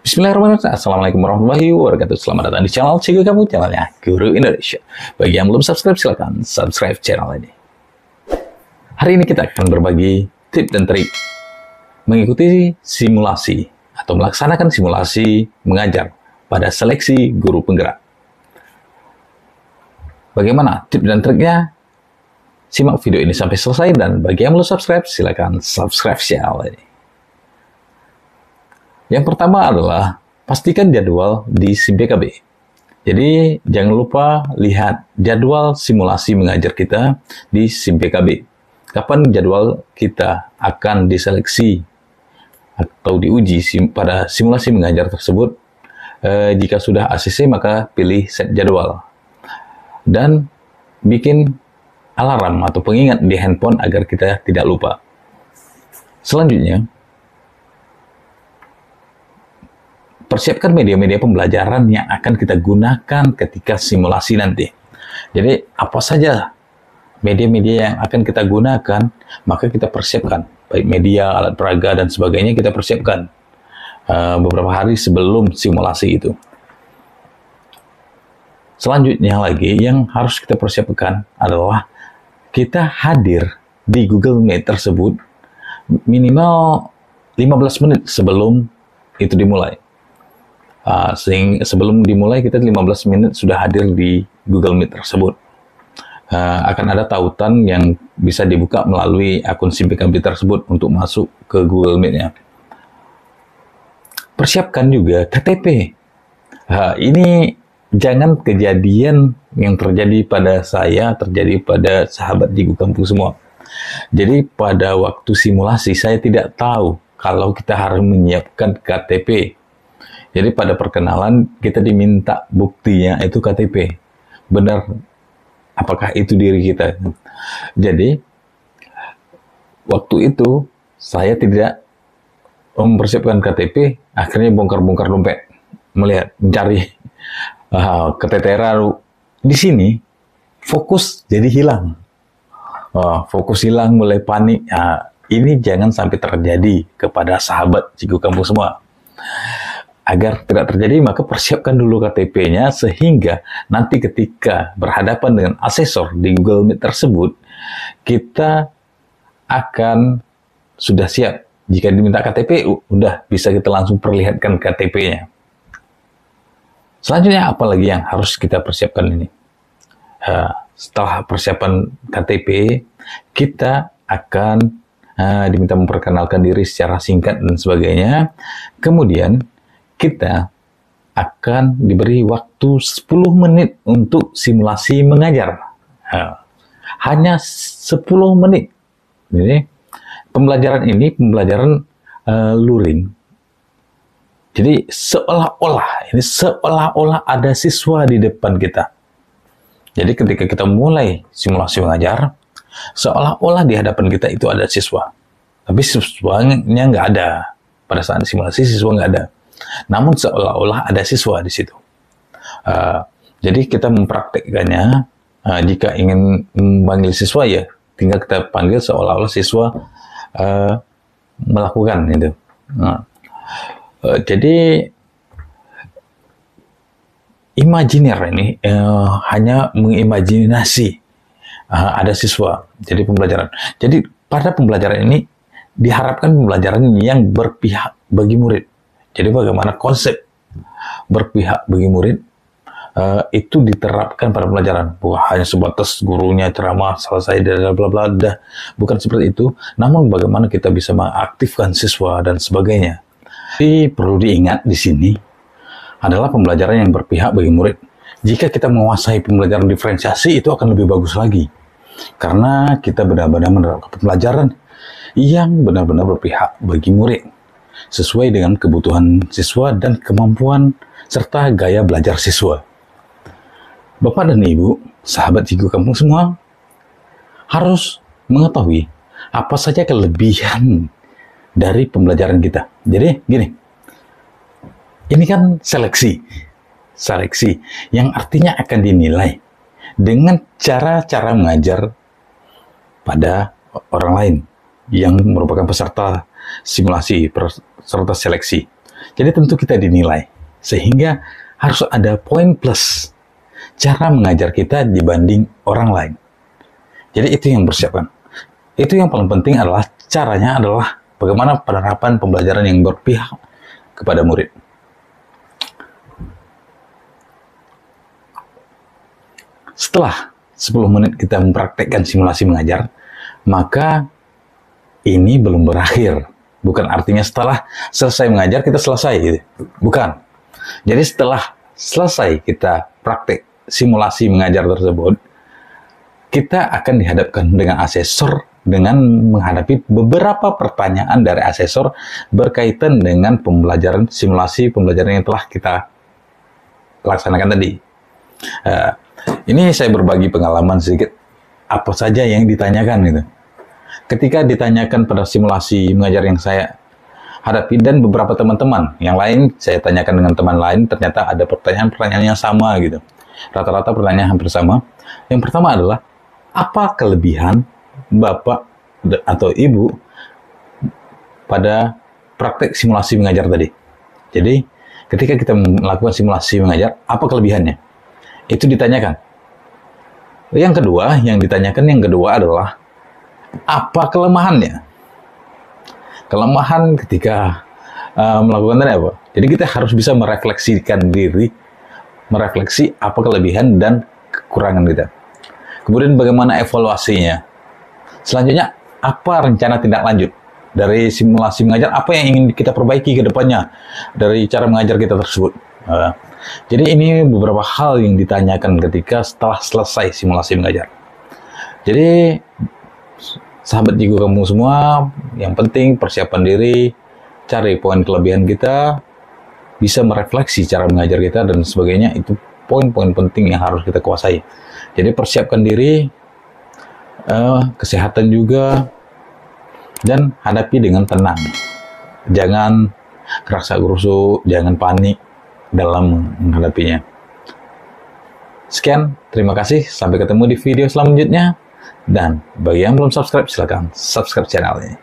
Bismillahirrahmanirrahim. Assalamualaikum warahmatullahi wabarakatuh. Selamat datang di channel Cikgu Kamu, channelnya Guru Indonesia. Bagi yang belum subscribe, silakan subscribe channel ini. Hari ini kita akan berbagi tips dan trik mengikuti simulasi atau melaksanakan simulasi mengajar pada seleksi guru penggerak. Bagaimana tips dan triknya? Simak video ini sampai selesai, dan bagi yang belum subscribe, silakan subscribe channel ini. Yang pertama adalah pastikan jadwal di SIM PKB. Jadi jangan lupa lihat jadwal simulasi mengajar kita di SIM PKB. Kapan jadwal kita akan diseleksi atau diuji pada simulasi mengajar tersebut. Jika sudah ACC maka pilih set jadwal. Dan bikin alarm atau pengingat di handphone agar kita tidak lupa. Selanjutnya, persiapkan media-media pembelajaran yang akan kita gunakan ketika simulasi nanti. Jadi, apa saja media-media yang akan kita gunakan, maka kita persiapkan. Baik media, alat peraga, dan sebagainya kita persiapkan beberapa hari sebelum simulasi itu. Selanjutnya lagi, yang harus kita persiapkan adalah kita hadir di Google Meet tersebut minimal 15 menit sebelum itu dimulai. Sehingga sebelum dimulai kita 15 menit sudah hadir di Google Meet tersebut. Akan ada tautan yang bisa dibuka melalui akun SIM PKB tersebut untuk masuk ke Google Meet-nya. Persiapkan juga KTP. Ini jangan kejadian yang terjadi pada saya, terjadi pada sahabat Cikgu Kampung semua. Jadi pada waktu simulasi saya tidak tahu kalau kita harus menyiapkan KTP. Jadi pada perkenalan kita diminta buktinya itu KTP. Benar, apakah itu diri kita? Jadi waktu itu saya tidak mempersiapkan KTP, akhirnya bongkar-bongkar dompet, mencari keteteran. Di sini fokus jadi hilang. Fokus hilang, mulai panik. Ini jangan sampai terjadi kepada sahabat Cikgu Kampung semua. Agar tidak terjadi, maka persiapkan dulu KTP-nya sehingga nanti ketika berhadapan dengan asesor di Google Meet tersebut, kita akan sudah siap. Jika diminta KTP, udah bisa kita langsung perlihatkan KTP-nya. Selanjutnya, apa lagi yang harus kita persiapkan ini? Setelah persiapan KTP, kita akan diminta memperkenalkan diri secara singkat dan sebagainya. Kemudian, kita akan diberi waktu 10 menit untuk simulasi mengajar. Hanya 10 menit. Jadi, pembelajaran ini pembelajaran luring. Jadi, seolah-olah ada siswa di depan kita. Jadi, ketika kita mulai simulasi mengajar, seolah-olah di hadapan kita itu ada siswa. Tapi siswanya nggak ada. Pada saat simulasi, siswa nggak ada. Namun seolah-olah ada siswa di situ. Jadi kita mempraktekkannya. Jika ingin memanggil siswa, ya tinggal kita panggil seolah-olah siswa melakukan itu. Jadi imajiner ini hanya mengimajinasi ada siswa. Jadi pembelajaran. Jadi pada pembelajaran ini diharapkan pembelajaran yang berpihak bagi murid. Jadi bagaimana konsep berpihak bagi murid itu diterapkan pada pelajaran. Bukan hanya sebatas gurunya ceramah selesai dan bla bla bla, bukan seperti itu. Namun bagaimana kita bisa mengaktifkan siswa dan sebagainya. Jadi perlu diingat di sini adalah pembelajaran yang berpihak bagi murid. Jika kita menguasai pembelajaran diferensiasi itu akan lebih bagus lagi. Karena kita benar-benar menerapkan pembelajaran yang benar-benar berpihak bagi murid. Sesuai dengan kebutuhan siswa dan kemampuan serta gaya belajar siswa. Bapak dan Ibu, sahabat Cikgu Kampung semua, harus mengetahui apa saja kelebihan dari pembelajaran kita. Jadi gini, ini kan seleksi yang artinya akan dinilai dengan cara-cara mengajar pada orang lain yang merupakan peserta simulasi, peserta seleksi. Jadi tentu kita dinilai, sehingga harus ada poin plus cara mengajar kita dibanding orang lain. Jadi itu yang persiapkan. Itu yang paling penting adalah caranya adalah bagaimana penerapan pembelajaran yang berpihak kepada murid. Setelah 10 menit kita mempraktekkan simulasi mengajar, maka ini belum berakhir. Bukan artinya setelah selesai mengajar kita selesai, gitu. Bukan. Jadi setelah selesai kita praktek simulasi mengajar tersebut, kita akan dihadapkan dengan asesor dengan menghadapi beberapa pertanyaan dari asesor berkaitan dengan pembelajaran simulasi pembelajaran yang telah kita laksanakan tadi. Ini saya berbagi pengalaman sedikit apa saja yang ditanyakan gitu. Ketika ditanyakan pada simulasi mengajar yang saya hadapi dan beberapa teman-teman yang lain saya tanyakan dengan teman lain, ternyata ada pertanyaan-pertanyaan yang sama gitu. Rata-rata pertanyaan hampir sama. Yang pertama adalah, apa kelebihan Bapak atau Ibu pada praktek simulasi mengajar tadi? Jadi, ketika kita melakukan simulasi mengajar, apa kelebihannya? Itu ditanyakan. Yang kedua adalah, apa kelemahannya? Kelemahan ketika melakukan tadi apa? Jadi kita harus bisa merefleksikan diri, merefleksi apa kelebihan dan kekurangan kita. Kemudian bagaimana evaluasinya? Selanjutnya, apa rencana tindak lanjut dari simulasi mengajar? Apa yang ingin kita perbaiki ke depannya dari cara mengajar kita tersebut? Jadi ini beberapa hal yang ditanyakan ketika setelah selesai simulasi mengajar. Jadi sahabat Jigo kamu semua, yang penting persiapan diri, cari poin kelebihan kita, bisa merefleksi cara mengajar kita dan sebagainya. Itu poin-poin penting yang harus kita kuasai. Jadi persiapkan diri, kesehatan juga, dan hadapi dengan tenang. Jangan kerasa-gerusu, jangan panik dalam menghadapinya. Sekian, terima kasih, sampai ketemu di video selanjutnya. Dan bagi yang belum subscribe, silakan subscribe channel ini.